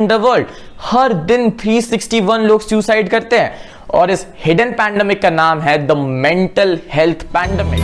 The world हर दिन 361 लोग सुसाइड करते हैं और इस हिडन पैंडेमिक का नाम है the mental health pandemic.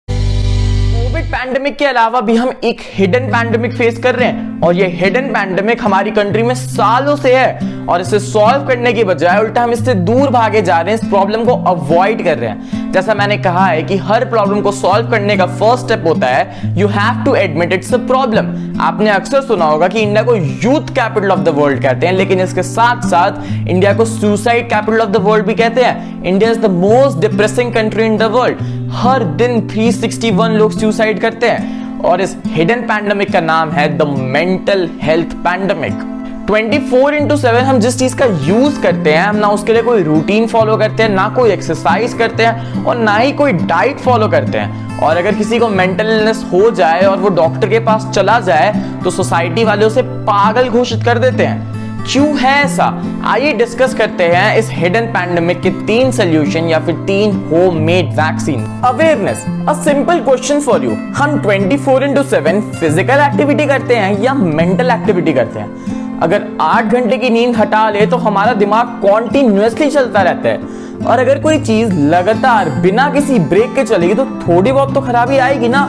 Covid pandemic के अलावा भी हम एक हिडन पैंडेमिक फेस कर रहे हैं और ये हिडन पैंडेमिक हमारी कंट्री में सालों से है और इसे सॉल्व करने की बजाय उल्टा हम इससे दूर भागे जा रहे हैं, इस प्रॉब्लम को अवॉइड कर रहे हैं। जैसा मैंने कहा है कि हर प्रॉब्लम को सॉल्व करने का फर्स्ट स्टेप होता है you have to admit it's a problem. आपने अक्सर सुना होगा कि इंडिया को youth capital of the world कहते हैं, लेकिन इसके साथ साथ इंडिया को suicide capital of the world भी कहते हैं। India is the most depressing country in the world. हर दिन 361 लोग सुसाइड करते हैं और इस हिडन पैंडेमिक का नाम है द मेंटल हेल्थ पैंडेमिक। 24/7 हम जिस चीज का यूज करते हैं, हम ना उसके लिए कोई रूटीन फॉलो करते हैं, ना कोई एक्सरसाइज करते हैं और ना ही कोई डाइट फॉलो करते हैं। और अगर किसी को मेंटल इलनेस हो जाए और वो डॉक्टर के पास चला जाए तो सोसाइटी वाले उसे पागल घोषित कर देते हैं। क्यों है ऐसा? आइए डिस्कस करते हैं इस हिडन पैंडेमिक के 3 सॉल्यूशन या फिर 3 homemade vaccine. Awareness, a simple question for you. हम 24/7 फिजिकल एक्टिविटी करते हैं या मेंटल एक्टिविटी करते हैं? अगर 8 घंटे की नींद हटा ले तो हमारा दिमाग कॉन्टिन्यूअसली चलता रहता है और अगर कोई चीज लगातार बिना किसी ब्रेक के चलेगी तो थोड़ी बहुत तो खराबी आएगी ना।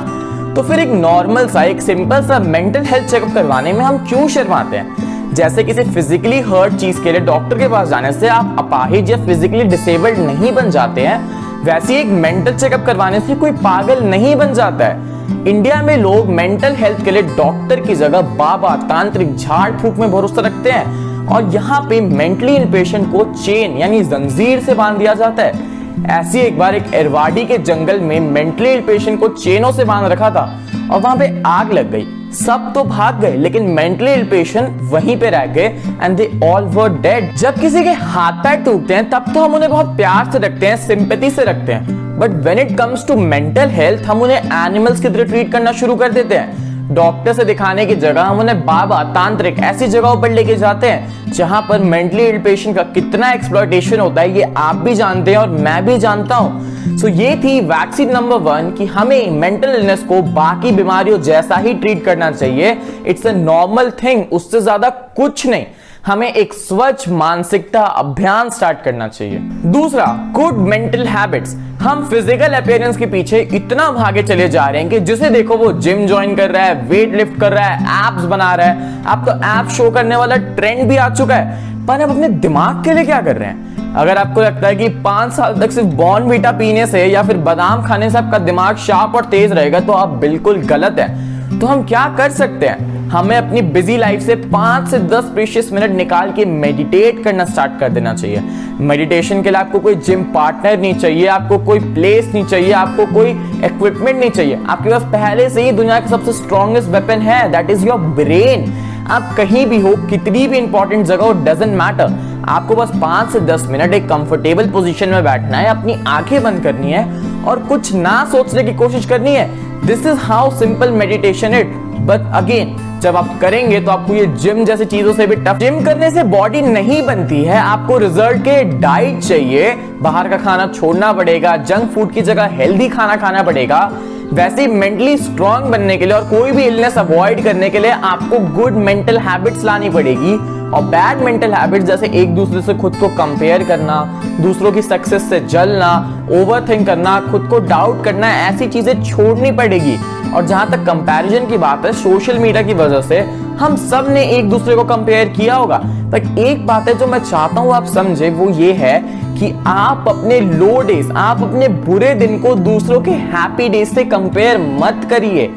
तो फिर एक नॉर्मल सा, एक सिंपल सा मेंटल हेल्थ चेकअप करवाने में हम क्यों शर्माते हैं? जैसे किसी फिजिकली हर्ट चीज के लिए डॉक्टर के पास जाने से आप अपाहिज या फिजिकली डिसेबल्ड नहीं बन जाते हैं, वैसे एक मेंटल चेकअप करवाने से कोई पागल नहीं बन जाता है। इंडिया में लोग मेंटल हेल्थ के लिए डॉक्टर की जगह बाबा, तांत्रिक, झाड़ फूक में भरोसा रखते हैं और यहाँ पे मेंटली इल पेशेंट को चेन यानी जंजीर से बांध दिया जाता है। ऐसी एक बार एक एरवाडी के जंगल में मेंटली इल पेशेंट को चेनों से बांध रखा था और वहां पे आग लग गई। सब तो भाग गए लेकिन मेंटली इल पेशेंट वहीं पे रह गए and they all were dead. जब किसी के हाथ पैर टूटते हैं तब तो हम उन्हें बहुत प्यार से रखते हैं, सिंपैथी से रखते हैं, but when it comes to mental health हम उन्हें एनिमल्स की तरह ट्रीट करना शुरू कर देते हैं। डॉक्टर से दिखाने की जगह हम उन्हें बाबा, तांत्रिक ऐसी जगहों पर लेके जाते हैं जहां पर मेंटली इल पेशेंट का कितना एक्सप्लॉयटेशन होता है ये आप भी जानते हैं और मैं भी जानता हूं। सो ये थी वैक्सीन नंबर 1 कि हमें मेंटल इलनेस को बाकी बीमारियों जैसा ही ट्रीट करना चाहिए। इट्स अ नॉर्मल थिंग, उससे ज्यादा कुछ नहीं। हमें एक स्वच्छ मानसिकता अभियान स्टार्ट करना चाहिए। दूसरा, गुड मेंटल हैबिट्स। हम फिजिकल अपीयरेंस के पीछे इतना भागे चले जा रहे हैं कि जिसे देखो वो जिम ज्वाइन कर रहा है, वेट लिफ्ट कर रहा है, एब्स बना रहा है। अब तो एप शो करने वाला ट्रेंड भी आ चुका है, पर हम अपने दिमाग के लिए क्या कर रहे हैं? अगर आपको लगता है कि 5 साल तक सिर्फ बॉर्नवीटा पीने से या फिर बादाम खाने से आपका दिमाग शार्प और तेज रहेगा तो आप बिल्कुल गलत है। तो हम क्या कर सकते हैं? हमें अपनी बिजी लाइफ से 5 से 10 प्रीशियस मिनट निकाल के मेडिटेट करना स्टार्ट कर देना चाहिए। मेडिटेशन के लिए आपको कोई जिम पार्टनर नहीं चाहिए, आपको कोई प्लेस नहीं चाहिए, आपको कोई इक्विपमेंट नहीं चाहिए। आपके पास पहले से ही दुनिया का सबसे स्ट्रॉन्गेस्ट वेपन है, दैट इज योर ब्रेन। आप कहीं भी हो, कितनी भी इंपॉर्टेंट जगह हो, डजंट मैटर। आपको बस 5 से 10 मिनट एक कंफर्टेबल पोजीशन में बैठना है, अपनी आंखें बंद करनी है और कुछ ना सोचने की कोशिश करनी है। This is how simple meditation it. But again, जब आप करेंगे तो आपको ये जिम जैसी चीजों से भी टफ। जिम करने से बॉडी नहीं बनती है, आपको रिजल्ट के डाइट चाहिए। बाहर का खाना छोड़ना पड़ेगा, जंक फूड की जगह हेल्दी खाना खाना पड़ेगा। वैसे ही मेंटली स्ट्रांग बनने के लिए और कोई भी इलनेस अवॉइड करने के लिए आपको गुड मेंटल हैबिट्स लानी पड़ेगी। और बैड मेंटल हैबिट्स जैसे एक दूसरे से खुद को कंपेयर करना, दूसरों की सक्सेस से जलना, ओवरथिंक करना, खुद को डाउट करना, ऐसी चीजें छोड़नी पड़ेगी। और जहां तक कंपैरिजन की बात है, सोशल मीडिया की वजह से हम सब ने एक दूसरे को कंपेयर किया होगा। पर एक बात है जो मैं चाहता हूं आप समझे, वो ये है कि आप अपने लो डेज, आप अपने बुरे दिन को दूसरों के हैप्पी डेज से कंपेयर मत करिए।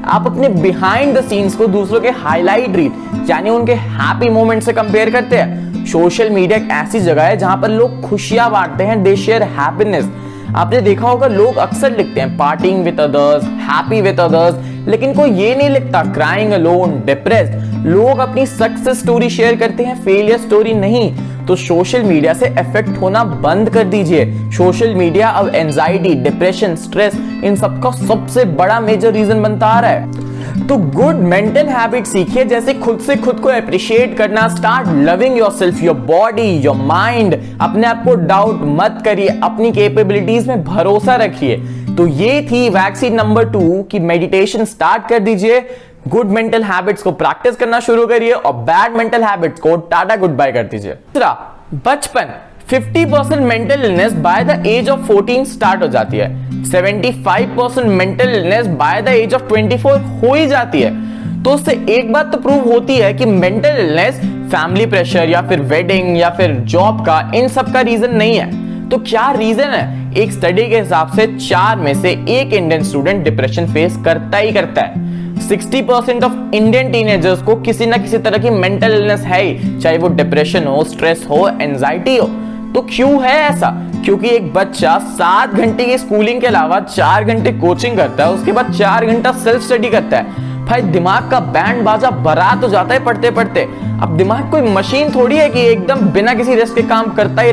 आप अपने बिहाइंड द सीन्स को दूसरों के हाईलाइट रील यानी उनके हैप्पी मोमेंट से कंपेयर करते हैं। सोशल मीडिया एक ऐसी जगह है जहां पर लोग खुशियां बांटते हैं, दे शेयर हैप्पीनेस। आपने देखा होगा लोग अक्सर लिखते हैं parting with others, happy with others, लेकिन कोई ये नहीं लिखता क्राइंग अलोन, डिप्रेस्ड। लोग अपनी सक्सेस स्टोरी शेयर करते हैं, फेलियर स्टोरी नहीं। तो सोशल मीडिया से इफेक्ट होना बंद कर दीजिए। सोशल मीडिया अब एंजाइटी, डिप्रेशन, स्ट्रेस इन सबका सबसे बड़ा मेजर रीजन बनता आ रहा है। तो गुड मेंटल हैबिट सीखिए, जैसे खुद से खुद को अप्रिशिएट करना, start loving yourself, your body, your mind. अपने आप को डाउट मत करिए, अपनी कैपेबिलिटीज में भरोसा रखिए। तो ये थी वैक्सीन नंबर 2 कि मेडिटेशन स्टार्ट कर दीजिए, गुड मेंटल हैबिट्स को प्रैक्टिस करना शुरू करिए और बैड मेंटल हैबिट्स को टाटा गुड बाय कर दीजिए। दूसरा, बचपन 50% mental illness by the age of 14 start हो जाती है, 75% mental illness by the age of 24 हो ही जाती है। तो उससे एक बात तो प्रूव होती है कि मेंटल इलनेस फैमिली प्रेशर या फिर वेडिंग या फिर जॉब का, इन सब का रीजन नहीं है। तो क्या रीजन है? एक स्टडी के हिसाब से 4 में से 1 इंडियन स्टूडेंट डिप्रेशन फेस करता ही करता है। 60% ऑफ इंडियन टीनेजर्स को किसी ना किसी तरह की मेंटल इलनेस है ही, चाहे वो डिप्रेशन हो, स्ट्रेस हो, एंजाइटी हो। तो क्यों है ऐसा? क्योंकि एक बच्चा 7 घंटे की स्कूलिंग के अलावा 4 घंटे कोचिंग करता है, उसके बाद 4 घंटा सेल्फ स्टडी करता है। भाई दिमाग का बैंड बाजा बरा तो जाता है पढ़ते पढ़ते। अब दिमाग कोई मशीन थोड़ी है कि एकदम बिना किसी रेस्ट के काम करता ही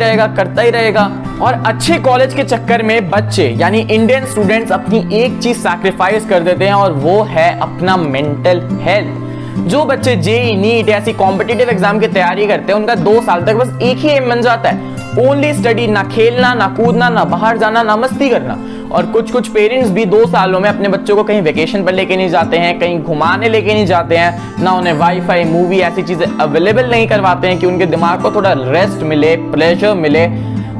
रहेगा। और अच्छे कॉलेज के चक्कर में बच्चे यानी इंडियन स्टूडेंट्स अपनी एक चीज सैक्रिफाइस कर देते हैं और वो है अपना मेंटल हेल्थ। जो बच्चे जेईई, नीट ऐसी कॉम्पिटिटिव एग्जाम की तैयारी करते हैं, उनका 2 साल तक बस एक ही एम बन जाता है, ओनली स्टडी, ना खेलना, ना कूदना, ना बाहर जाना, ना मस्ती करना। और कुछ पेरेंट्स भी 2 सालों में अपने बच्चों को कहीं वेकेशन पर लेके नहीं जाते हैं, कहीं घुमाने लेके नहीं जाते हैं, ना उन्हें वाईफाई, मूवी ऐसी चीजें अवेलेबल नहीं करवाते हैं कि उनके दिमाग को थोड़ा रेस्ट मिले, प्लेजर मिले।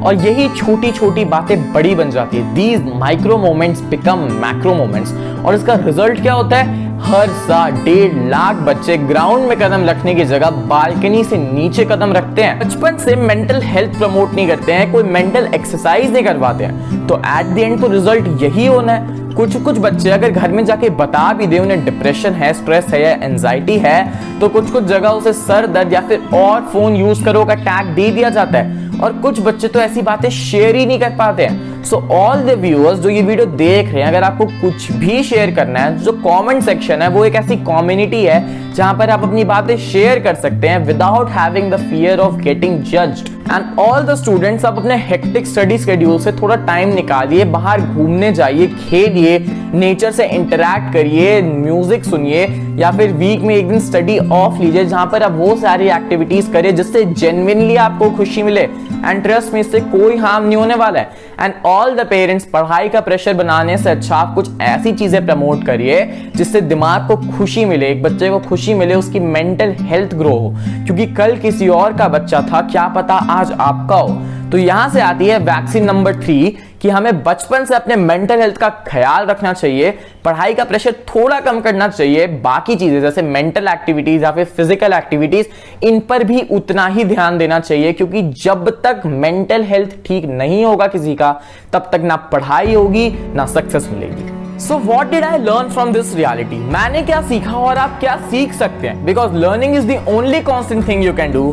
और यही छोटी छोटी बातें बड़ी बन जाती है। These micro moments become macro moments. और इसका रिजल्ट क्या होता है? हर साल 1.5 लाख बच्चे ग्राउंड में कदम रखने की जगह बालकनी से नीचे कदम रखते हैं। बचपन से मेंटल हेल्थ प्रमोट नहीं करते हैं, कोई मेंटल एक्सरसाइज नहीं करवाते हैं, तो एट द एंड तो रिजल्ट यही होना है। कुछ बच्चे अगर घर में जाके बता भी दे उन्हें डिप्रेशन है, स्ट्रेस है या एंजाइटी है, तो कुछ जगह उसे सर दर्द या फिर और फोन यूज करो का टैग दे दिया जाता है। और कुछ बच्चे तो ऐसी बातें शेयर ही नहीं कर पाते हैं। सो ऑल द व्यूअर्स जो ये वीडियो देख रहे हैं, अगर आपको कुछ भी शेयर करना है, जो कमेंट सेक्शन है वो एक ऐसी कम्युनिटी है जहां पर आप अपनी बातें शेयर कर सकते हैं without having the fear of getting judged. And all the students, आप अपने हेक्टिक स्टडी शेड्यूल से थोड़ा टाइम निकालिए, बाहर घूमने जाइए, खेलिए, नेचर से इंटरैक्ट करिए, म्यूजिक सुनिए, या फिर वीक में एक दिन स्टडी ऑफ लीजिए जहां पर आप वो सारी एक्टिविटीज करिए जिससे जेन्युइनली आपको खुशी मिले। एंड ट्रस्ट में इससे कोई हार्म नहीं होने वाला है। एंड ऑल द पेरेंट्स, पढ़ाई का प्रेशर बनाने से अच्छा आप कुछ ऐसी चीजें प्रमोट करिए जिससे दिमाग को खुशी मिले, एक बच्चे को खुशी मिले, उसकी मेंटल हेल्थ ग्रो हो। क्योंकि कल किसी और का बच्चा था, क्या पता आज आपका हो। तो यहां से आती है वैक्सीन नंबर 3 कि हमें बचपन से अपने मेंटल हेल्थ का ख्याल रखना चाहिए, पढ़ाई का प्रेशर थोड़ा कम करना चाहिए, बाकी चीजें जैसे मेंटल एक्टिविटीज या फिर फिजिकल एक्टिविटीज, इन पर भी उतना ही ध्यान देना चाहिए। क्योंकि जब तक मेंटल हेल्थ ठीक नहीं होगा किसी का, तब तक ना पढ़ाई होगी ना सक्सेस मिलेगी। So what did I learn from this reality? मैंने क्या सीखा और आप क्या सीख सकते हैं? Because learning is the only constant thing you can do.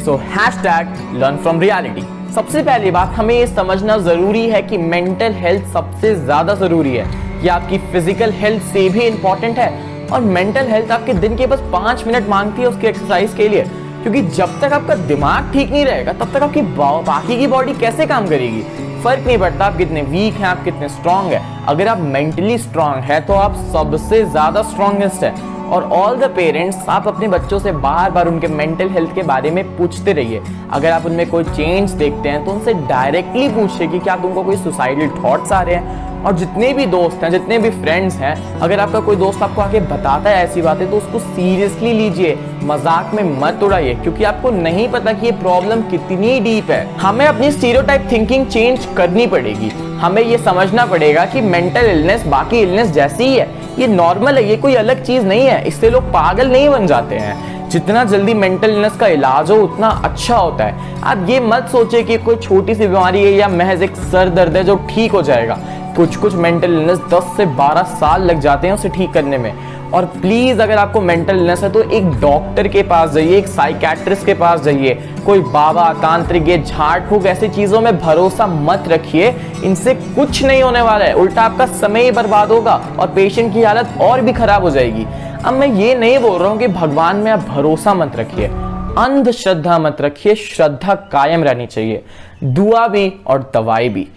So #LearnFromReality। सबसे पहली बात, हमें ये समझना जरूरी है कि मेंटल हेल्थ सबसे ज्यादा जरूरी है, ये आपकी फिजिकल हेल्थ से भी इंपॉर्टेंट है। और मेंटल हेल्थ आपके दिन के बस 5 मिनट मांगती है उसकी एक्सरसाइज के लिए। क्योंकि जब तक आपका दिमाग ठीक नहीं रहेगा, तब तक आपकी बाकी की बॉडी कैसे काम करेगी? फर्क नहीं पड़ता आप कितने वीक हैं, आप कितने स्ट्रांग हैं। अगर आप मेंटली स्ट्रांग है तो आप सबसे ज्यादा स्ट्रांगेस्ट है। और ऑल द पेरेंट्स, आप अपने बच्चों से बार बार उनके मेंटल हेल्थ के बारे में पूछते रहिए। अगर आप उनमें कोई चेंज देखते हैं तो उनसे डायरेक्टली पूछिए कि क्या तुमको कोई सुसाइडल थॉट्स आ रहे हैं। और जितने भी दोस्त हैं, जितने भी फ्रेंड्स हैं, अगर आपका कोई दोस्त आपको आके बताता है ऐसी बातें, तो उसको सीरियसली लीजिए, मजाक में मत उड़ाइए। क्योंकि आपको नहीं पता कि ये प्रॉब्लम कितनी डीप है। हमें अपनी स्टीरियोटाइप थिंकिंग चेंज करनी पड़ेगी। हमें ये समझना पड़ेगा कि मेंटल इलनेस बाकी इलनेस जैसी ही है, ये नॉर्मल है, ये कोई अलग चीज नहीं है। इससे लोग पागल नहीं बन जाते हैं। जितना जल्दी मेंटल इलनेस का इलाज हो उतना अच्छा होता है। आप ये मत सोचिए कि कोई छोटी सी बीमारी है या महज एक सर दर्द है जो ठीक हो जाएगा। कुछ मेंटल इलनेस 10 से 12 साल लग जाते हैं उसे ठीक करने में। और प्लीज, अगर आपको मेंटल इलनेस है तो एक डॉक्टर के पास जाइए, एक साइकेट्रिस्ट के पास जाइए। कोई बाबा, तांत्रिक, ये झाड़ फूक ऐसी चीजों में भरोसा मत रखिए। इनसे कुछ नहीं होने वाला है, उल्टा आपका समय ही बर्बाद होगा और पेशेंट की हालत और भी खराब हो जाएगी। अब मैं ये नहीं बोल रहा हूँ कि भगवान में आप भरोसा मत रखिए, अंधश्रद्धा मत रखिए, श्रद्धा कायम रहनी चाहिए, दुआ भी और दवाई भी।